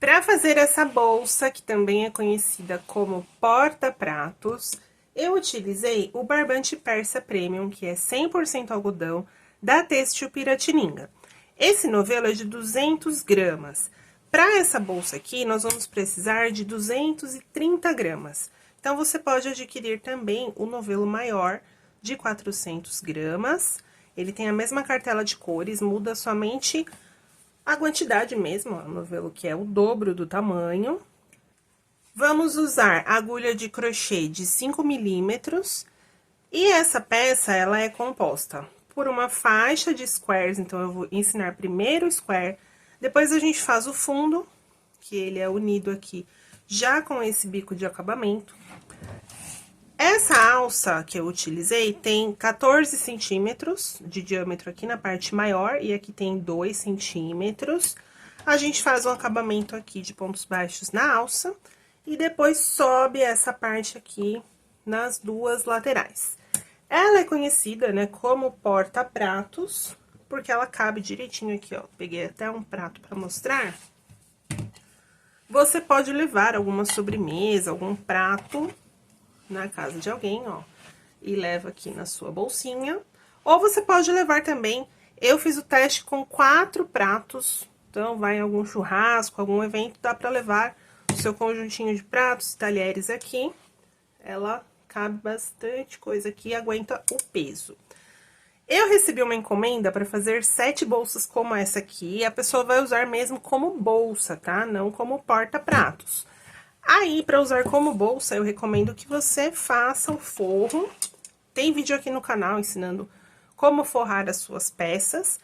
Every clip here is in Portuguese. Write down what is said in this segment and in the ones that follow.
Para fazer essa bolsa, que também é conhecida como porta-pratos, eu utilizei o barbante persa premium, que é 100% algodão, da Têxtil Piratininga. Esse novelo é de 200 gramas. Para essa bolsa aqui, nós vamos precisar de 230 gramas. Então, você pode adquirir também o novelo maior, de 400 gramas. Ele tem a mesma cartela de cores, muda somente a quantidade mesmo, ó, novelo que é o dobro do tamanho. Vamos usar agulha de crochê de 5 milímetros. E essa peça, ela é composta por uma faixa de squares, então eu vou ensinar primeiro o square, depois a gente faz o fundo, que ele é unido aqui já com esse bico de acabamento. Essa alça que eu utilizei tem 14 centímetros de diâmetro aqui na parte maior e aqui tem 2 centímetros. A gente faz um acabamento aqui de pontos baixos na alça e depois sobe essa parte aqui nas duas laterais. Ela é conhecida, né, como porta-pratos, porque ela cabe direitinho aqui, ó. Peguei até um prato para mostrar. Você pode levar alguma sobremesa, algum prato na casa de alguém, ó, e leva aqui na sua bolsinha. Ou você pode levar também, eu fiz o teste com 4 pratos, então vai em algum churrasco, algum evento, dá pra levar o seu conjuntinho de pratos, talheres aqui. Ela cabe bastante coisa aqui e aguenta o peso. Eu recebi uma encomenda para fazer 7 bolsas como essa aqui, e a pessoa vai usar mesmo como bolsa, tá? Não como porta-pratos. Aí, para usar como bolsa, eu recomendo que você faça o forro. Tem vídeo aqui no canal ensinando como forrar as suas peças,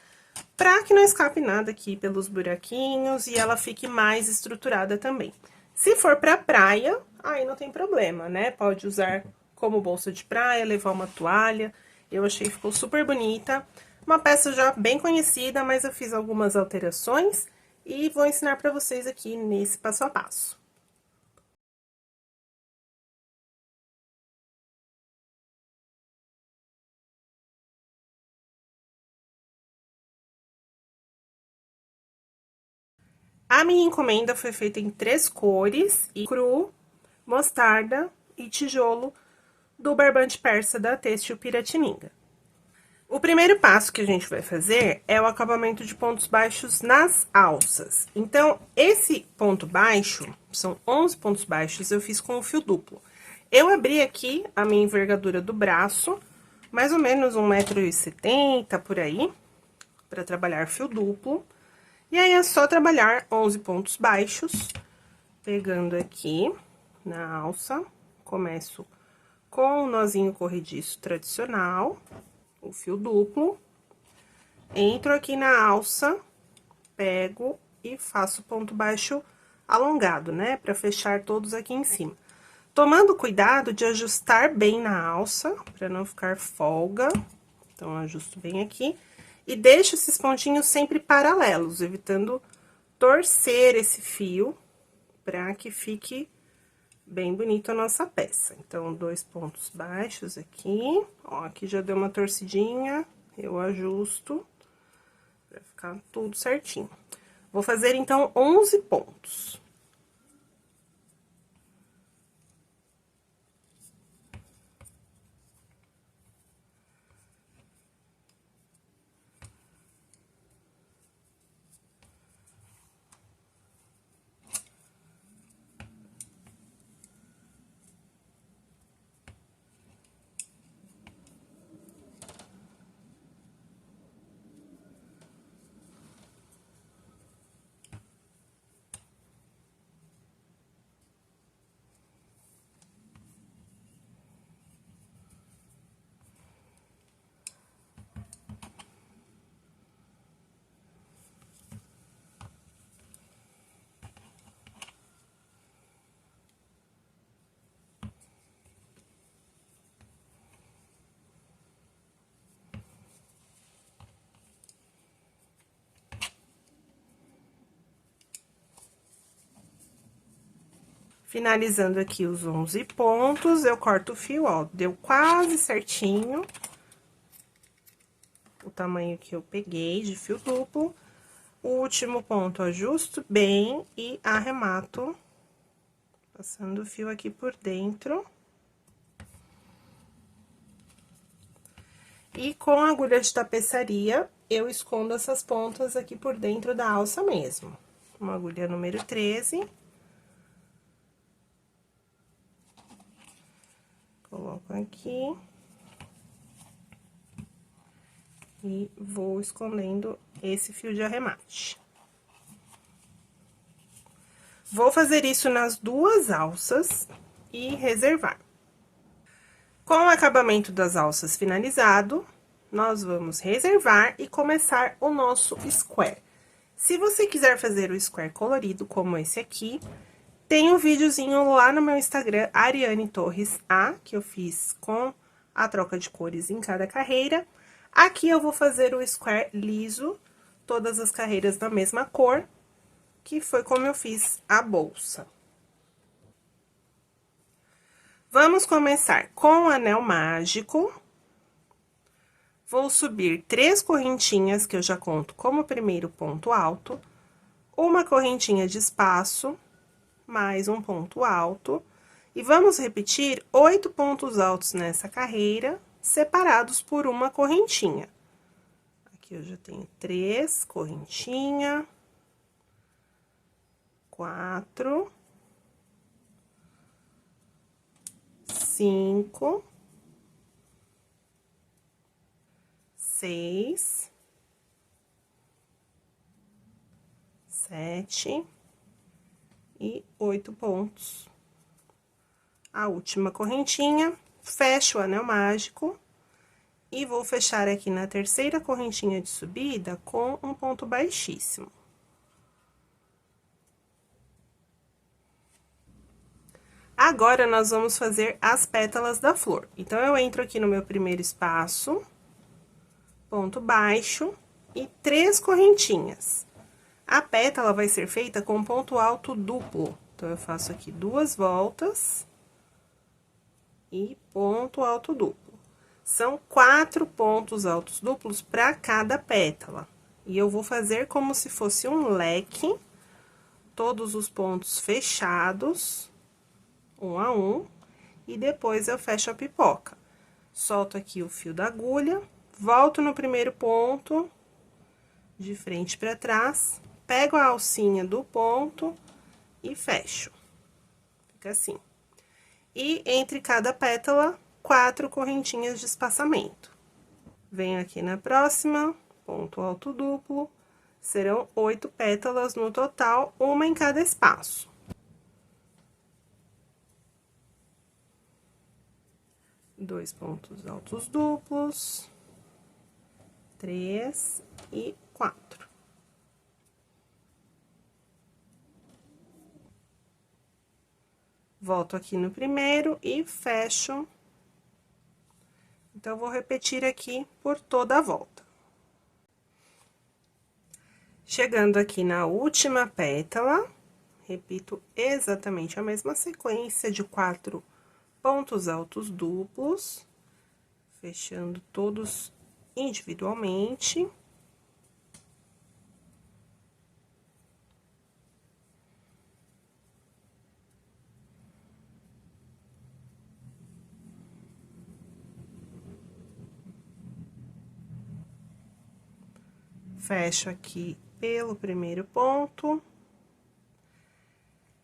para que não escape nada aqui pelos buraquinhos e ela fique mais estruturada também. Se for para praia, aí não tem problema, né? Pode usar como bolsa de praia, levar uma toalha. Eu achei que ficou super bonita. Uma peça já bem conhecida, mas eu fiz algumas alterações e vou ensinar para vocês aqui nesse passo a passo. A minha encomenda foi feita em 3 cores, e cru, mostarda e tijolo, do barbante persa da Têxtil Piratininga. O primeiro passo que a gente vai fazer é o acabamento de pontos baixos nas alças. Então, esse ponto baixo, são 11 pontos baixos, eu fiz com o fio duplo. Eu abri aqui a minha envergadura do braço, mais ou menos 1,70 m por aí, para trabalhar fio duplo. E aí, é só trabalhar 11 pontos baixos, pegando aqui na alça, começo com o nozinho corrediço tradicional, o fio duplo, entro aqui na alça, pego e faço ponto baixo alongado, né, pra fechar todos aqui em cima. Tomando cuidado de ajustar bem na alça, pra não ficar folga, então, ajusto bem aqui. E deixo esses pontinhos sempre paralelos, evitando torcer esse fio, pra que fique bem bonito a nossa peça. Então, 2 pontos baixos aqui, ó, aqui já deu uma torcidinha, eu ajusto pra ficar tudo certinho. Vou fazer, então, 11 pontos. Finalizando aqui os 11 pontos, eu corto o fio, ó, deu quase certinho o tamanho que eu peguei de fio duplo. o último ponto, ajusto bem e arremato, passando o fio aqui por dentro. E com a agulha de tapeçaria, eu escondo essas pontas aqui por dentro da alça mesmo. Uma agulha número 13. Coloco aqui. E vou escondendo esse fio de arremate. Vou fazer isso nas duas alças e reservar. Com o acabamento das alças finalizado, nós vamos reservar e começar o nosso square. Se você quiser fazer o square colorido, como esse aqui, tem um videozinho lá no meu Instagram, Ariane Torres A, que eu fiz com a troca de cores em cada carreira. Aqui eu vou fazer o square liso, todas as carreiras da mesma cor, que foi como eu fiz a bolsa. Vamos começar com o anel mágico. Vou subir 3 correntinhas, que eu já conto como primeiro ponto alto, uma correntinha de espaço, mais um ponto alto, e vamos repetir 8 pontos altos nessa carreira, separados por uma correntinha. Aqui eu já tenho 3 correntinha, 4, 5, 6, 7 e 8 pontos. A última correntinha, fecho o anel mágico e vou fechar aqui na terceira correntinha de subida com um ponto baixíssimo. Agora, nós vamos fazer as pétalas da flor. Então, eu entro aqui no meu primeiro espaço, ponto baixo e 3 correntinhas. A pétala vai ser feita com ponto alto duplo. Então, eu faço aqui 2 voltas e ponto alto duplo. São 4 pontos altos duplos para cada pétala. E eu vou fazer como se fosse um leque, todos os pontos fechados, um a um, e depois eu fecho a pipoca. Solto aqui o fio da agulha, volto no primeiro ponto, de frente para trás, pego a alcinha do ponto e fecho. Fica assim. E entre cada pétala, 4 correntinhas de espaçamento. Venho aqui na próxima, ponto alto duplo, serão 8 pétalas no total, uma em cada espaço. Dois pontos altos duplos, 3 e 4. Volto aqui no primeiro e fecho. Então, vou repetir aqui por toda a volta. Chegando aqui na última pétala, repito exatamente a mesma sequência de 4 pontos altos duplos, fechando todos individualmente. Fecho aqui pelo primeiro ponto.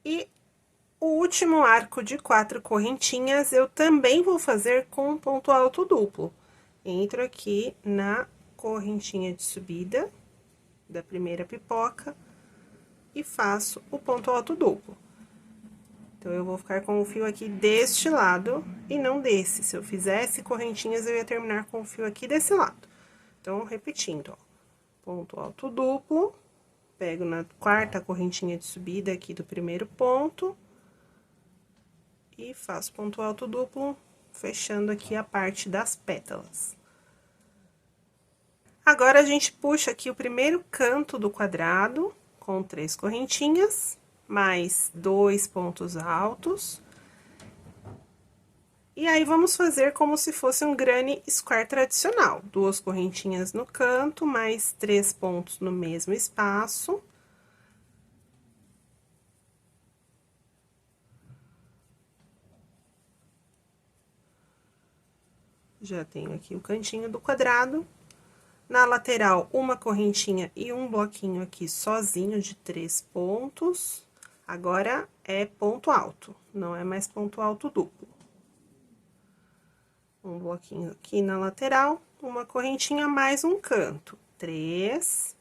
E o último arco de 4 correntinhas, eu também vou fazer com um ponto alto duplo. Entro aqui na correntinha de subida da primeira pipoca e faço o ponto alto duplo. Então, eu vou ficar com o fio aqui deste lado e não desse. Se eu fizesse correntinhas, eu ia terminar com o fio aqui desse lado. Então, repetindo, ó. Ponto alto duplo, pego na quarta correntinha de subida aqui do primeiro ponto e faço ponto alto duplo, fechando aqui a parte das pétalas. Agora, a gente puxa aqui o primeiro canto do quadrado com 3 correntinhas, mais 2 pontos altos. E aí, vamos fazer como se fosse um granny square tradicional. 2 correntinhas no canto, mais 3 pontos no mesmo espaço. Já tenho aqui o cantinho do quadrado. Na lateral, uma correntinha e um bloquinho aqui sozinho de 3 pontos. Agora, é ponto alto, não é mais ponto alto duplo. Um bloquinho aqui na lateral, uma correntinha mais um canto. 3.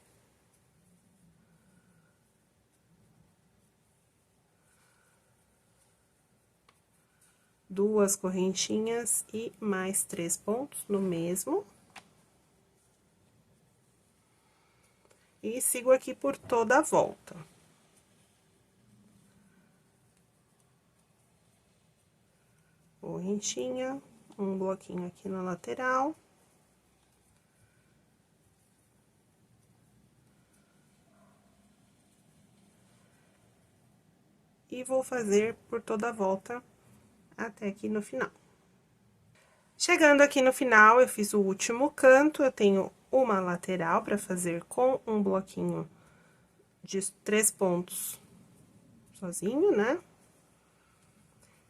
Duas correntinhas e mais 3 pontos no mesmo. E sigo aqui por toda a volta. Correntinha, um bloquinho aqui na lateral. E vou fazer por toda a volta até aqui no final. Chegando aqui no final, eu fiz o último canto, eu tenho uma lateral para fazer com um bloquinho de 3 pontos sozinho, né?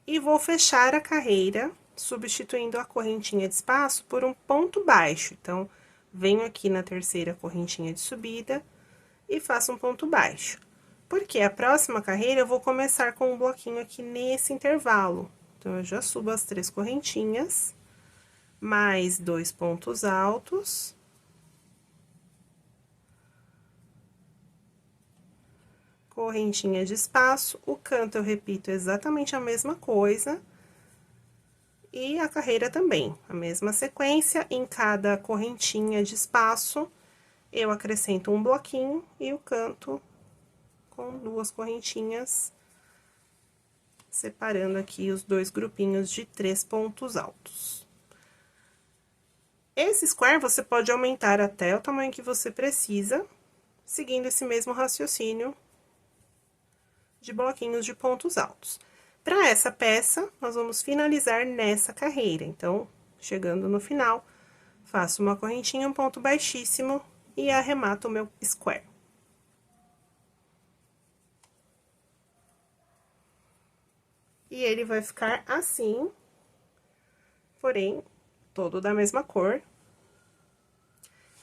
E vou fechar a carreira, substituindo a correntinha de espaço por um ponto baixo. Então, venho aqui na terceira correntinha de subida e faço um ponto baixo. Porque a próxima carreira eu vou começar com um bloquinho aqui nesse intervalo. Então, eu já subo as 3 correntinhas, mais 2 pontos altos. Correntinha de espaço, o canto eu repito exatamente a mesma coisa. E a carreira também, a mesma sequência, em cada correntinha de espaço, eu acrescento um bloquinho e o canto com 2 correntinhas, separando aqui os 2 grupinhos de 3 pontos altos. Esse square você pode aumentar até o tamanho que você precisa, seguindo esse mesmo raciocínio de bloquinhos de pontos altos. Para essa peça, nós vamos finalizar nessa carreira. Então, chegando no final, faço uma correntinha, um ponto baixíssimo e arremato o meu square. E ele vai ficar assim, porém, todo da mesma cor.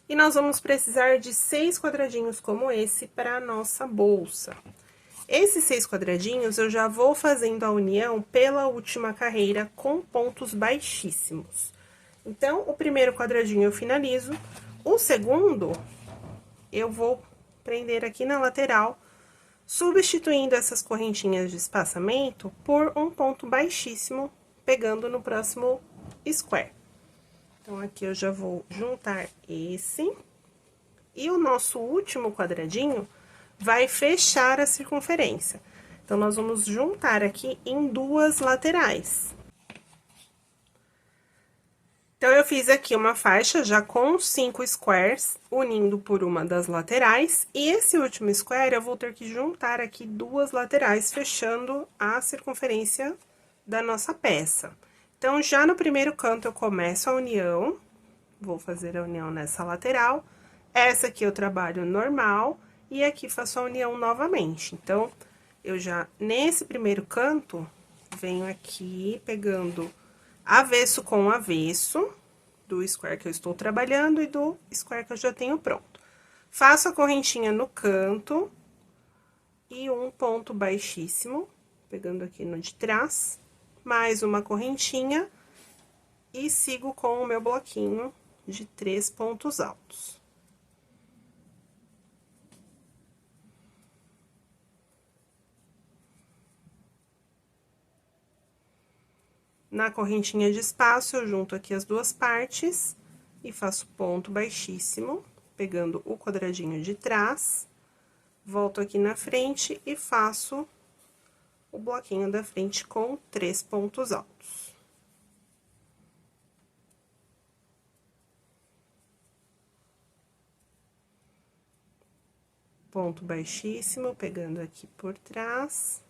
E nós vamos precisar de 6 quadradinhos como esse para a nossa bolsa. Esses 6 quadradinhos, eu já vou fazendo a união pela última carreira com pontos baixíssimos. Então, o primeiro quadradinho eu finalizo, o segundo, eu vou prender aqui na lateral, substituindo essas correntinhas de espaçamento por um ponto baixíssimo, pegando no próximo square. Então, aqui eu já vou juntar esse, e o nosso último quadradinho vai fechar a circunferência. Então, nós vamos juntar aqui em 2 laterais. Então, eu fiz aqui uma faixa já com 5 squares, unindo por uma das laterais. E esse último square, eu vou ter que juntar aqui 2 laterais, fechando a circunferência da nossa peça. Então, já no primeiro canto, eu começo a união. Vou fazer a união nessa lateral. Essa aqui eu trabalho normal. E aqui faço a união novamente. Então, eu já, nesse primeiro canto, venho aqui pegando avesso com avesso, do square que eu estou trabalhando e do square que eu já tenho pronto. Faço a correntinha no canto e um ponto baixíssimo, pegando aqui no de trás, mais uma correntinha e sigo com o meu bloquinho de 3 pontos altos. Na correntinha de espaço, eu junto aqui as 2 partes e faço ponto baixíssimo, pegando o quadradinho de trás, volto aqui na frente e faço o bloquinho da frente com 3 pontos altos. Ponto baixíssimo, pegando aqui por trás.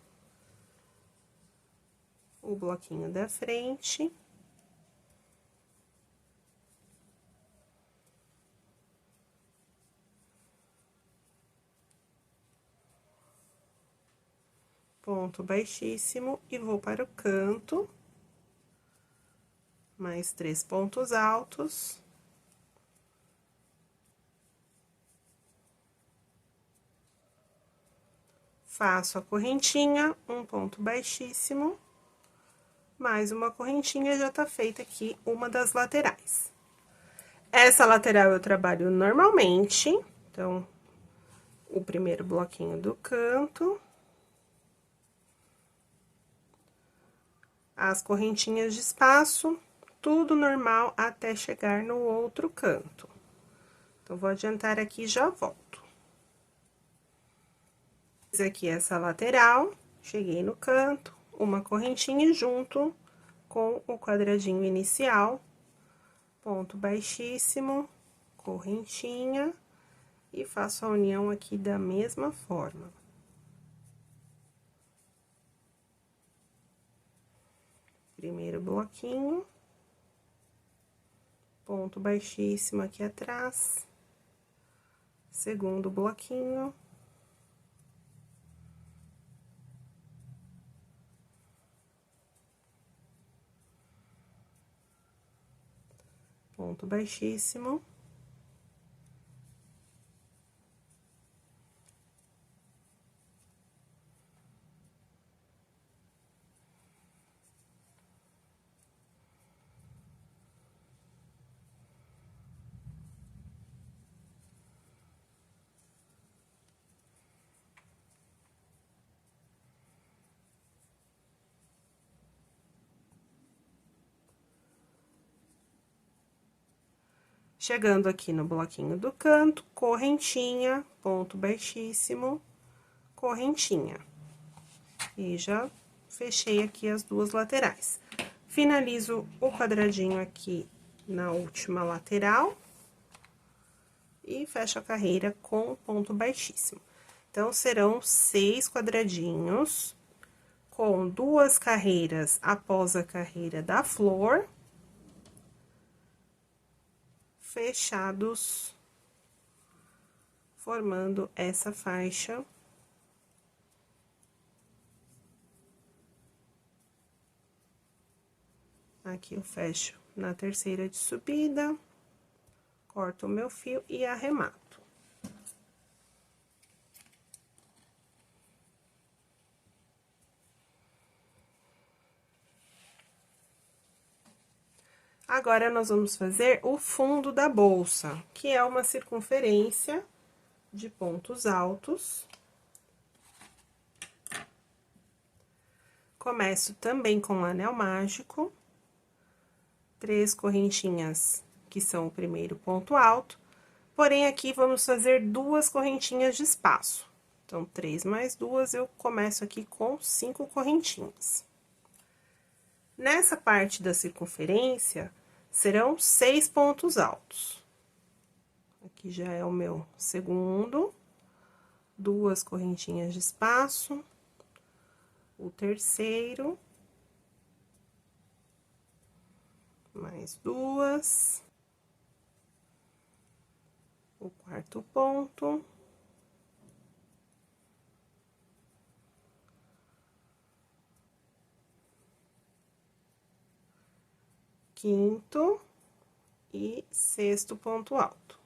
o bloquinho da frente. Ponto baixíssimo e vou para o canto. Mais 3 pontos altos. Faço a correntinha, um ponto baixíssimo, mais uma correntinha, já tá feita aqui uma das laterais. Essa lateral eu trabalho normalmente, então, o primeiro bloquinho do canto. As correntinhas de espaço, tudo normal até chegar no outro canto. Então, vou adiantar aqui e já volto. Fiz aqui essa lateral, cheguei no canto, uma correntinha junto com o quadradinho inicial, ponto baixíssimo, correntinha, e faço a união aqui da mesma forma. Primeiro bloquinho, ponto baixíssimo aqui atrás, segundo bloquinho. Ponto baixíssimo. Chegando aqui no bloquinho do canto, correntinha, ponto baixíssimo, correntinha. E já fechei aqui as duas laterais. Finalizo o quadradinho aqui na última lateral. E fecho a carreira com ponto baixíssimo. Então, serão 6 quadradinhos, com 2 carreiras após a carreira da flor. Fechados, formando essa faixa. Aqui eu fecho na terceira de subida, corto o meu fio e arremato. Agora, nós vamos fazer o fundo da bolsa, que é uma circunferência de pontos altos. Começo também com o anel mágico, 3 correntinhas, que são o primeiro ponto alto, porém, aqui vamos fazer 2 correntinhas de espaço. Então, 3 mais 2, eu começo aqui com 5 correntinhas. Nessa parte da circunferência, serão 6 pontos altos. Aqui já é o meu segundo, 2 correntinhas de espaço, o terceiro, mais 2, o quarto ponto, quinto e sexto ponto alto.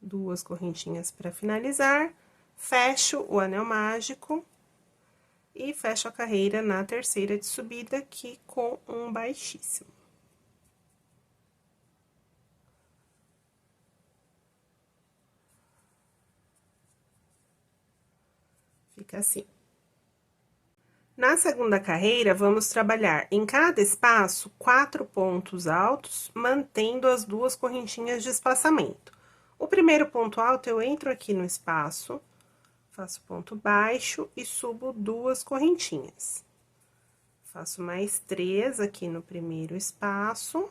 2 correntinhas para finalizar, fecho o anel mágico e fecho a carreira na terceira de subida aqui com um baixíssimo. Fica assim. Na segunda carreira, vamos trabalhar em cada espaço 4 pontos altos, mantendo as 2 correntinhas de espaçamento. O primeiro ponto alto, eu entro aqui no espaço, faço ponto baixo e subo 2 correntinhas. Faço mais 3 aqui no primeiro espaço.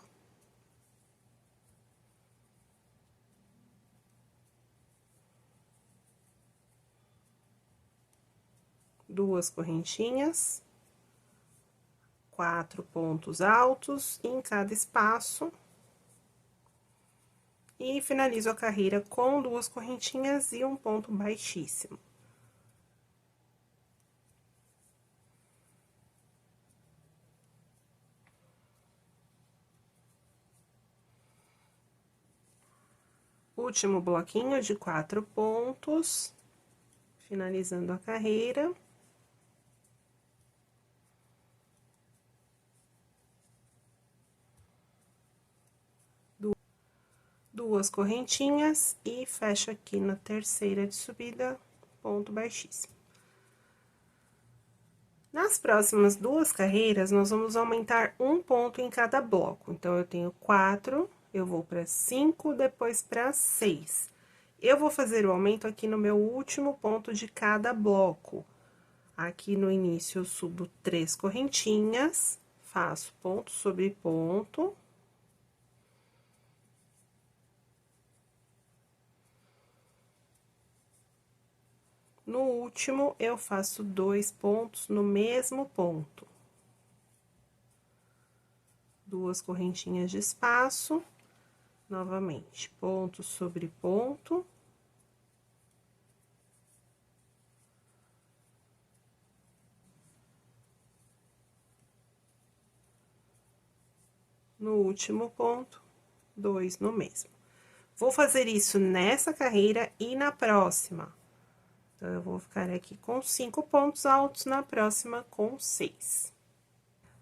2 correntinhas, 4 pontos altos em cada espaço. E finalizo a carreira com 2 correntinhas e um ponto baixíssimo. Último bloquinho de 4 pontos, finalizando a carreira. Duas correntinhas e fecho aqui na terceira de subida, ponto baixíssimo. Nas próximas 2 carreiras, nós vamos aumentar um ponto em cada bloco. Então, eu tenho 4, eu vou para 5, depois para 6. Eu vou fazer o aumento aqui no meu último ponto de cada bloco. Aqui no início, eu subo 3 correntinhas, faço ponto sobre ponto. No último, eu faço 2 pontos no mesmo ponto. 2 correntinhas de espaço, novamente, ponto sobre ponto. No último ponto, 2 no mesmo. Vou fazer isso nessa carreira e na próxima. Então, eu vou ficar aqui com 5 pontos altos, na próxima com 6.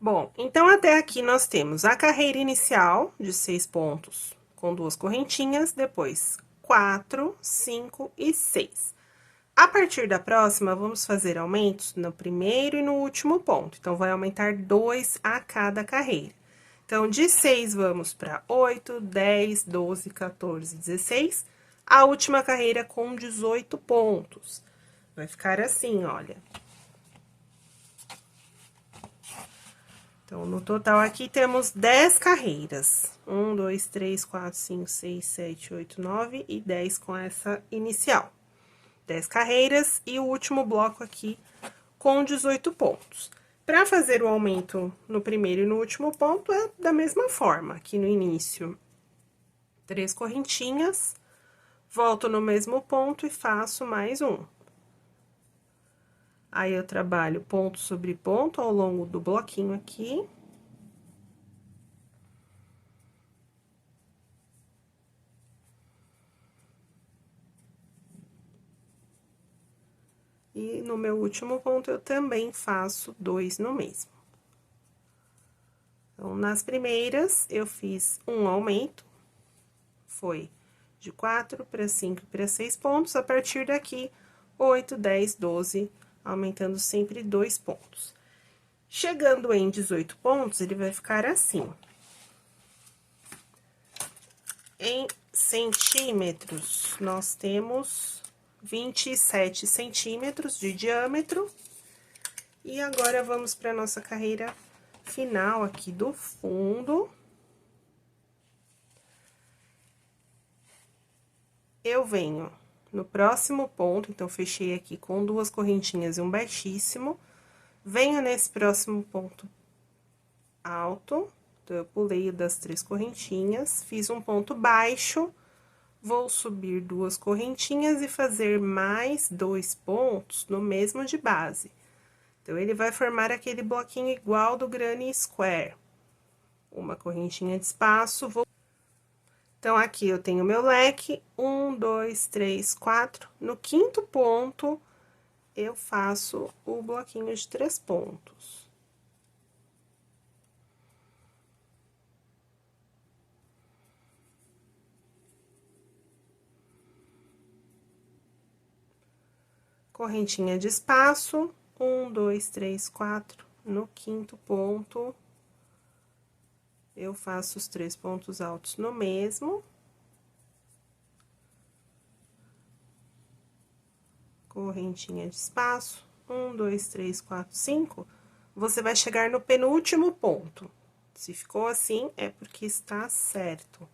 Bom, então, até aqui nós temos a carreira inicial de 6 pontos com 2 correntinhas, depois 4, 5 e 6. A partir da próxima, vamos fazer aumentos no primeiro e no último ponto. Então, vai aumentar 2 a cada carreira. Então, de 6, vamos para 8, 10, 12, 14, 16. A última carreira com 18 pontos. Vai ficar assim, olha. Então, no total aqui temos 10 carreiras. 1, 2, 3, 4, 5, 6, 7, 8, 9 e 10 com essa inicial. 10 carreiras e o último bloco aqui com 18 pontos. Para fazer o aumento no primeiro e no último ponto, é da mesma forma. Aqui no início, 3 correntinhas, volto no mesmo ponto e faço mais um. Aí, eu trabalho ponto sobre ponto ao longo do bloquinho aqui. E no meu último ponto, eu também faço 2 no mesmo. Então, nas primeiras, eu fiz um aumento, foi de 4 para 5 para 6 pontos, a partir daqui, 8, 10, 12, aumentando sempre 2 pontos. Chegando em 18 pontos, ele vai ficar assim. Em centímetros, nós temos 27 centímetros de diâmetro. E agora, vamos para nossa carreira final aqui do fundo. Eu venho no próximo ponto, então, fechei aqui com 2 correntinhas e um baixíssimo. Venho nesse próximo ponto alto, então, eu pulei das 3 correntinhas, fiz um ponto baixo, vou subir 2 correntinhas e fazer mais 2 pontos no mesmo de base. Então, ele vai formar aquele bloquinho igual do Granny Square. Uma correntinha de espaço, vou... Então, aqui eu tenho meu leque, 1, 2, 3, 4. No quinto ponto, eu faço o bloquinho de 3 pontos. Correntinha de espaço, 1, 2, 3, 4. No quinto ponto, eu faço os 3 pontos altos no mesmo. Correntinha de espaço, 1, 2, 3, 4, 5. Você vai chegar no penúltimo ponto. Se ficou assim, é porque está certo.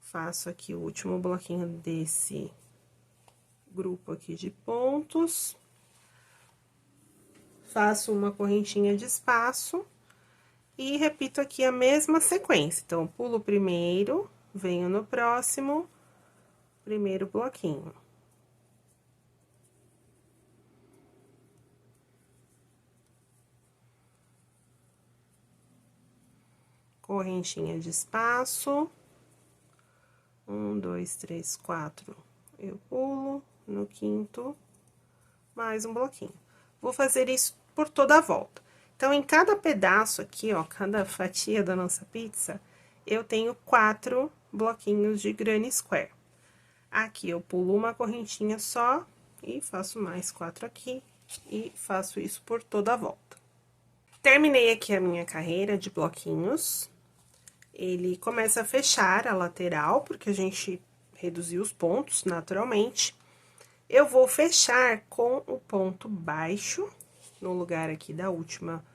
Faço aqui o último bloquinho desse grupo aqui de pontos. faço uma correntinha de espaço e repito aqui a mesma sequência. Então, pulo o primeiro, venho no próximo, primeiro bloquinho. Correntinha de espaço. 1, 2, 3, 4. Eu pulo no quinto, mais um bloquinho. Vou fazer isso por toda a volta. Então, em cada pedaço aqui, ó, cada fatia da nossa pizza, eu tenho 4 bloquinhos de granny square. Aqui, eu pulo uma correntinha só e faço mais 4 aqui e faço isso por toda a volta. Terminei aqui a minha carreira de bloquinhos. Ele começa a fechar a lateral, porque a gente reduziu os pontos naturalmente. Eu vou fechar com o ponto baixo, no lugar aqui da última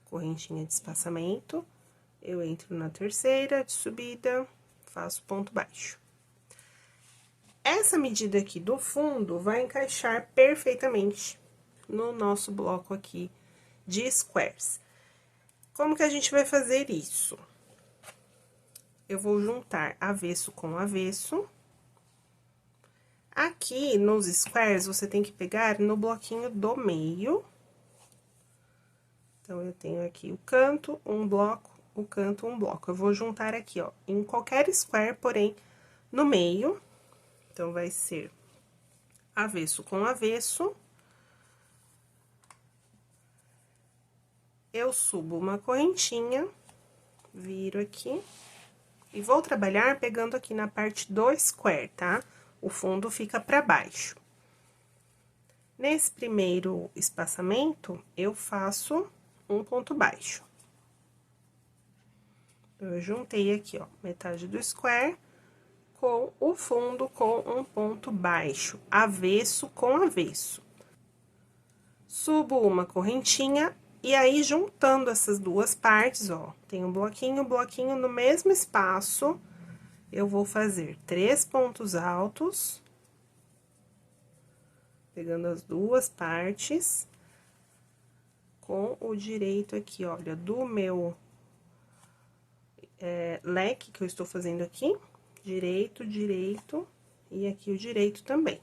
correntinha de espaçamento. Eu entro na terceira de subida, faço ponto baixo. Essa medida aqui do fundo vai encaixar perfeitamente no nosso bloco aqui de squares. Como que a gente vai fazer isso? Eu vou juntar avesso com avesso. Aqui, nos squares, você tem que pegar no bloquinho do meio. Então, eu tenho aqui o canto, um bloco, o canto, um bloco. Eu vou juntar aqui, ó, em qualquer square, porém, no meio. Então, vai ser avesso com avesso. Eu subo uma correntinha, viro aqui. E vou trabalhar pegando aqui na parte do square, tá? O fundo fica pra baixo. Nesse primeiro espaçamento, eu faço um ponto baixo. Eu juntei aqui, ó, metade do square com o fundo com um ponto baixo, avesso com avesso. Subo uma correntinha e aí, juntando essas duas partes, ó, tem um bloquinho no mesmo espaço, eu vou fazer 3 pontos altos, pegando as duas partes, com o direito aqui, olha, do meu leque que eu estou fazendo aqui, direito, direito, e aqui o direito também.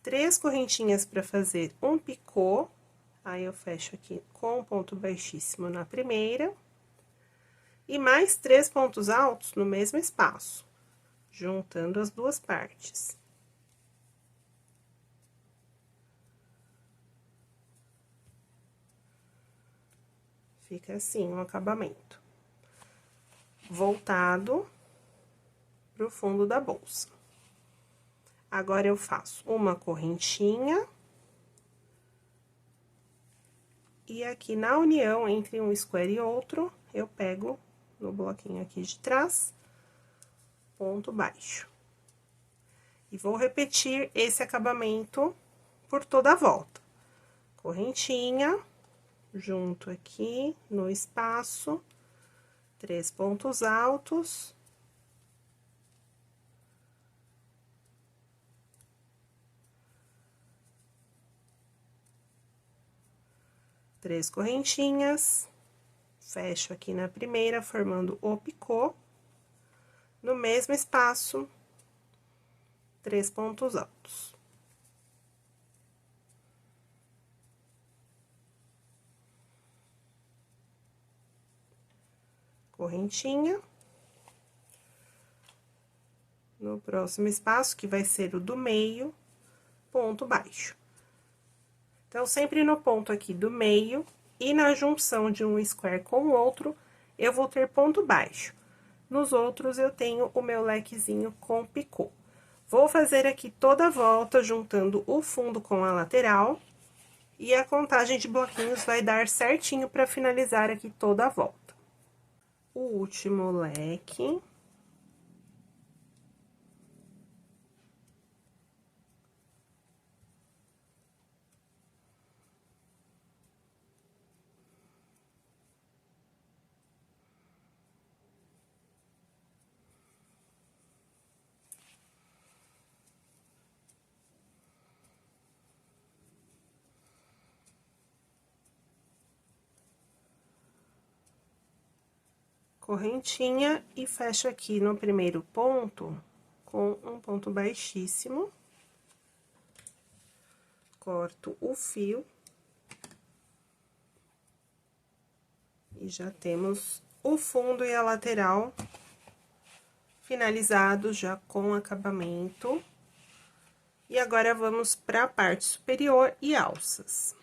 3 correntinhas para fazer um picô, aí eu fecho aqui com um ponto baixíssimo na primeira. E mais 3 pontos altos no mesmo espaço, juntando as duas partes. Fica assim o acabamento. Voltado pro fundo da bolsa. Agora, eu faço uma correntinha. E aqui na união entre um square e outro, eu pego no bloquinho aqui de trás, ponto baixo. E vou repetir esse acabamento por toda a volta. Correntinha, junto aqui no espaço, 3 pontos altos. Três correntinhas, fecho aqui na primeira, formando o picô. No mesmo espaço, 3 pontos altos. Correntinha. No próximo espaço, que vai ser o do meio, ponto baixo. Então, sempre no ponto aqui do meio e na junção de um square com o outro, eu vou ter ponto baixo. Nos outros, eu tenho o meu lequezinho com picô. Vou fazer aqui toda a volta, juntando o fundo com a lateral. E a contagem de bloquinhos vai dar certinho para finalizar aqui toda a volta. O último leque. correntinha e fecho aqui no primeiro ponto com um ponto baixíssimo. Corto o fio. E já temos o fundo e a lateral finalizados já com acabamento. E agora, vamos para a parte superior e alças.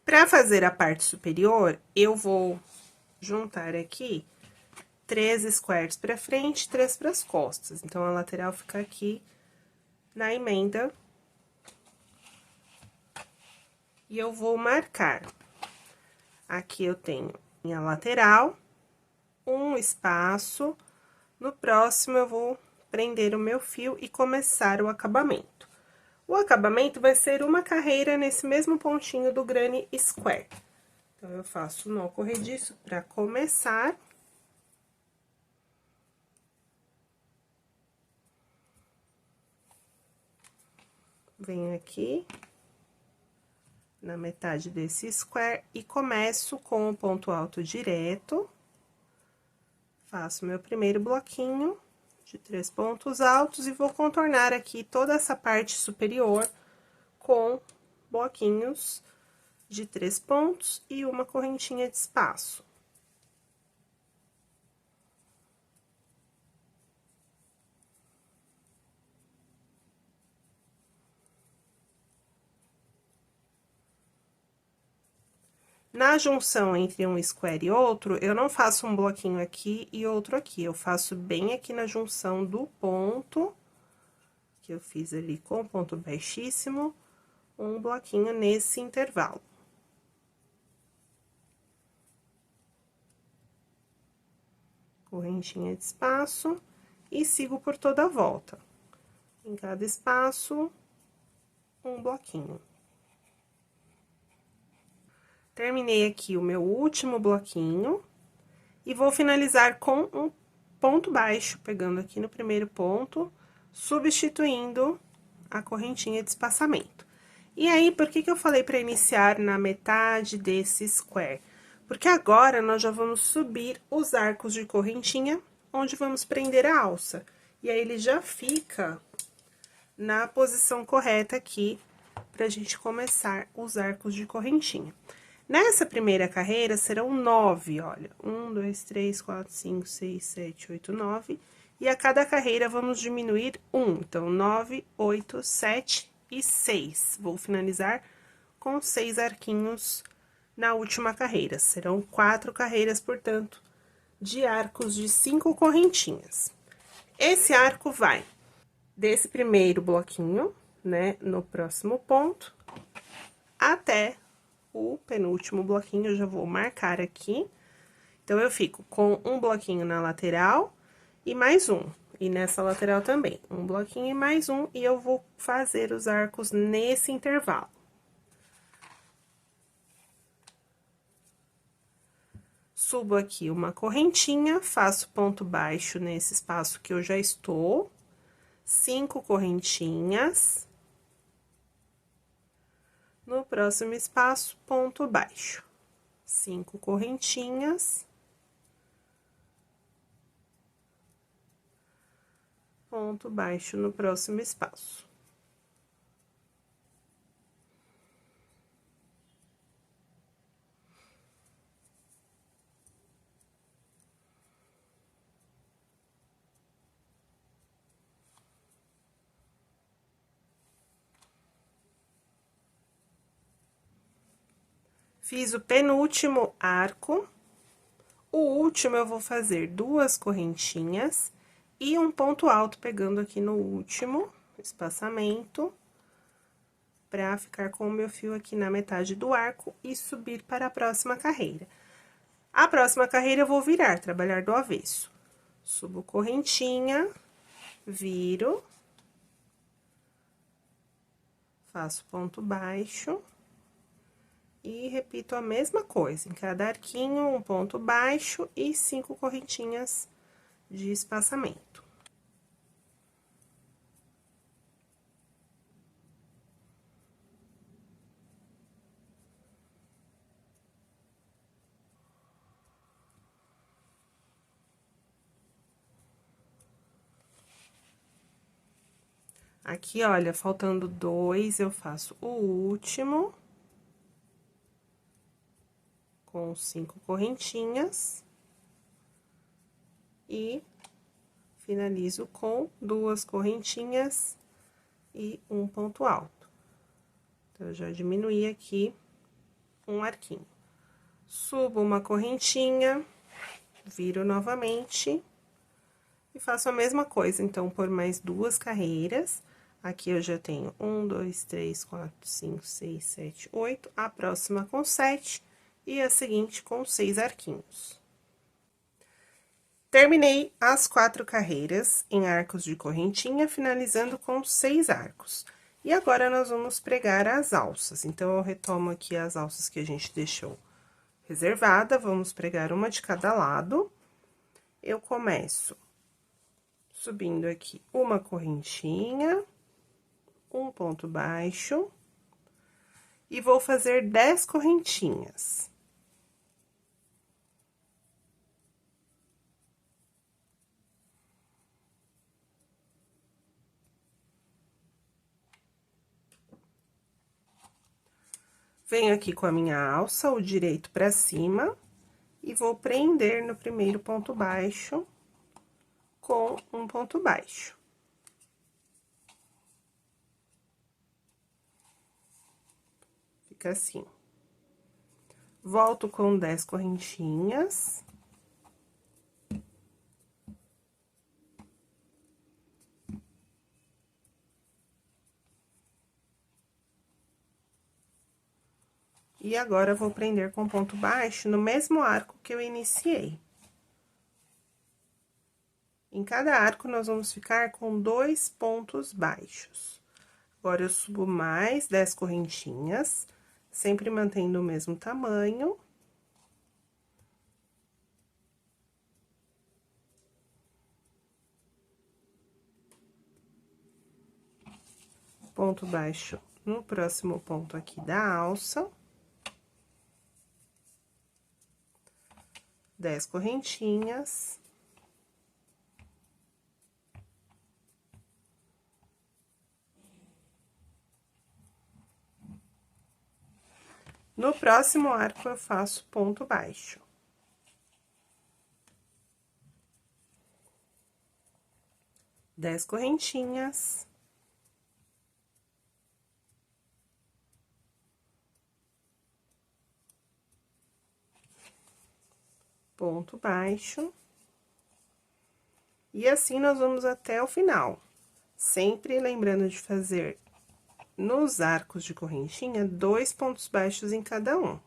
Para fazer a parte superior, eu vou juntar aqui 3 squares para frente e 3 para as costas. Então, a lateral fica aqui na emenda. E eu vou marcar. Aqui eu tenho minha lateral, um espaço. No próximo, eu vou prender o meu fio e começar o acabamento. O acabamento vai ser uma carreira nesse mesmo pontinho do granny square. Então, eu faço o nó corrediço para começar. Venho aqui na metade desse square e começo com o ponto alto direto. Faço meu primeiro bloquinho de 3 pontos altos e vou contornar aqui toda essa parte superior com bloquinhos de 3 pontos e uma correntinha de espaço. Na junção entre um square e outro, eu não faço um bloquinho aqui e outro aqui, eu faço bem aqui na junção do ponto, que eu fiz ali com ponto baixíssimo, um bloquinho nesse intervalo. Correntinha de espaço e sigo por toda a volta. Em cada espaço, um bloquinho. Terminei aqui o meu último bloquinho e vou finalizar com um ponto baixo, pegando aqui no primeiro ponto, substituindo a correntinha de espaçamento. E aí, por que que eu falei para iniciar na metade desse square? Porque agora, nós já vamos subir os arcos de correntinha, onde vamos prender a alça. E aí, ele já fica na posição correta aqui, pra gente começar os arcos de correntinha. Nessa primeira carreira, serão 9, olha. 1, 2, 3, 4, 5, 6, 7, 8, 9. E a cada carreira, vamos diminuir 1. Então, 9, 8, 7 e 6. Vou finalizar com 6 arquinhos na última carreira. Serão 4 carreiras, portanto, de arcos de 5 correntinhas. Esse arco vai desse primeiro bloquinho, né, no próximo ponto, até o penúltimo bloquinho, eu já vou marcar aqui. Então, eu fico com um bloquinho na lateral e mais um. E nessa lateral também, um bloquinho e mais um, e eu vou fazer os arcos nesse intervalo. Subo aqui uma correntinha, faço ponto baixo nesse espaço que eu já estou, 5 correntinhas. No próximo espaço, ponto baixo. 5 correntinhas. Ponto baixo no próximo espaço. Fiz o penúltimo arco. O último, eu vou fazer 2 correntinhas e um ponto alto, pegando aqui no último espaçamento, pra ficar com o meu fio aqui na metade do arco e subir para a próxima carreira. A próxima carreira, eu vou virar, trabalhar do avesso. Subo correntinha, viro, faço ponto baixo. E repito a mesma coisa, em cada arquinho, um ponto baixo e 5 correntinhas de espaçamento. Aqui, olha, faltando 2, eu faço o último. Com 5 correntinhas. E finalizo com 2 correntinhas e um ponto alto. Então, eu já diminuí aqui um arquinho. Subo uma correntinha, viro novamente e faço a mesma coisa. Então, por mais 2 carreiras, aqui eu já tenho 1, 2, 3, 4, 5, 6, 7, 8, a próxima com 7 e a seguinte com 6 arquinhos. Terminei as 4 carreiras em arcos de correntinha, finalizando com 6 arcos. E agora, nós vamos pregar as alças. Então, eu retomo aqui as alças que a gente deixou reservada, vamos pregar uma de cada lado. Eu começo subindo aqui uma correntinha, um ponto baixo, e vou fazer 10 correntinhas. Venho aqui com a minha alça, o direito pra cima, e vou prender no primeiro ponto baixo com um ponto baixo. Fica assim. Volto com 10 correntinhas. E agora, vou prender com ponto baixo no mesmo arco que eu iniciei. Em cada arco, nós vamos ficar com 2 pontos baixos. Agora, eu subo mais 10 correntinhas, sempre mantendo o mesmo tamanho. Ponto baixo no próximo ponto aqui da alça. 10 correntinhas. No próximo arco, eu faço ponto baixo. Dez correntinhas. Ponto baixo. E assim, nós vamos até o final. Sempre lembrando de fazer, nos arcos de correntinha, 2 pontos baixos em cada um.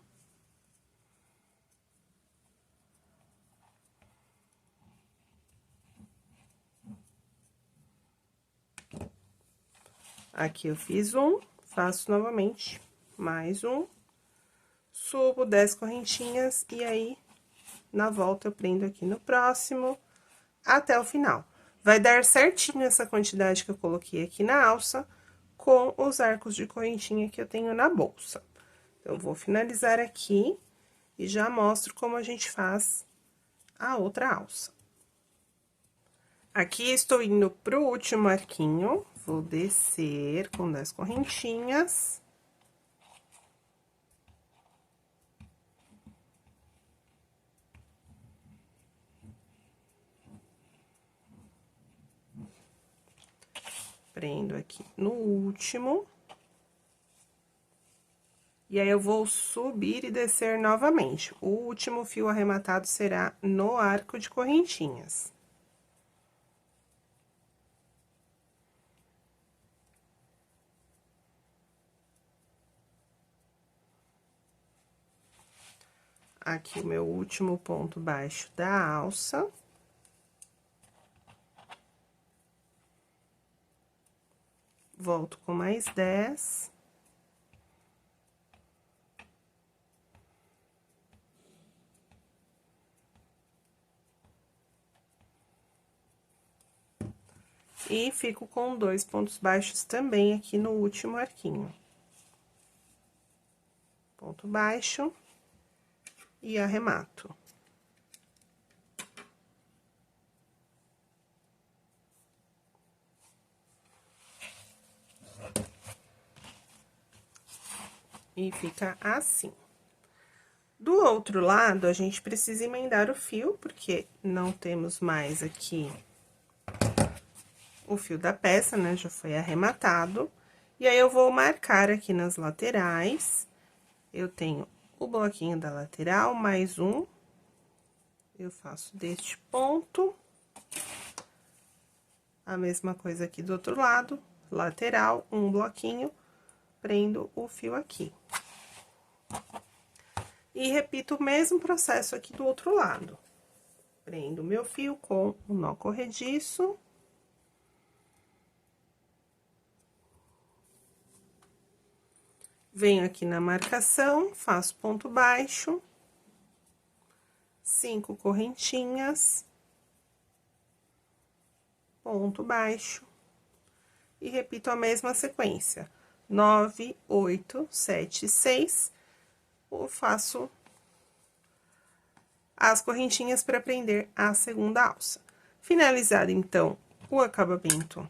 Aqui eu fiz um, faço novamente mais um, subo 10 correntinhas e aí, na volta, eu prendo aqui no próximo, até o final. Vai dar certinho essa quantidade que eu coloquei aqui na alça, com os arcos de correntinha que eu tenho na bolsa. Eu vou finalizar aqui e já mostro como a gente faz a outra alça. Aqui, estou indo pro último arquinho, vou descer com 10 correntinhas. Prendo aqui no último. E aí, eu vou subir e descer novamente. O último fio arrematado será no arco de correntinhas. Aqui, o meu último ponto baixo da alça. Volto com mais 10. E fico com 2 pontos baixos também aqui no último arquinho. Ponto baixo e arremato. E fica assim. Do outro lado, a gente precisa emendar o fio, porque não temos mais aqui o fio da peça, né? Já foi arrematado. E aí, eu vou marcar aqui nas laterais. Eu tenho o bloquinho da lateral, mais um. Eu faço deste ponto. A mesma coisa aqui do outro lado, lateral, um bloquinho, prendo o fio aqui. E repito o mesmo processo aqui do outro lado. Prendo o meu fio com o nó corrediço. Venho aqui na marcação, faço ponto baixo, 5 correntinhas, ponto baixo, e repito a mesma sequência. 9, 8, 7, 6, eu faço as correntinhas para prender a segunda alça. Finalizado, então, o acabamento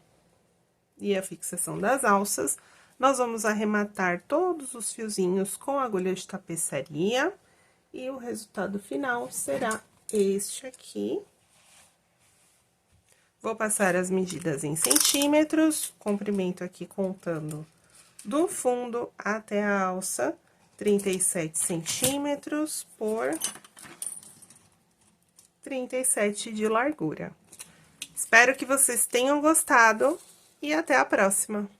e a fixação das alças, nós vamos arrematar todos os fiozinhos com agulha de tapeçaria, e o resultado final será este aqui. Vou passar as medidas em centímetros, comprimento aqui contando do fundo até a alça, 37 centímetros por 37 de largura. Espero que vocês tenham gostado e até a próxima!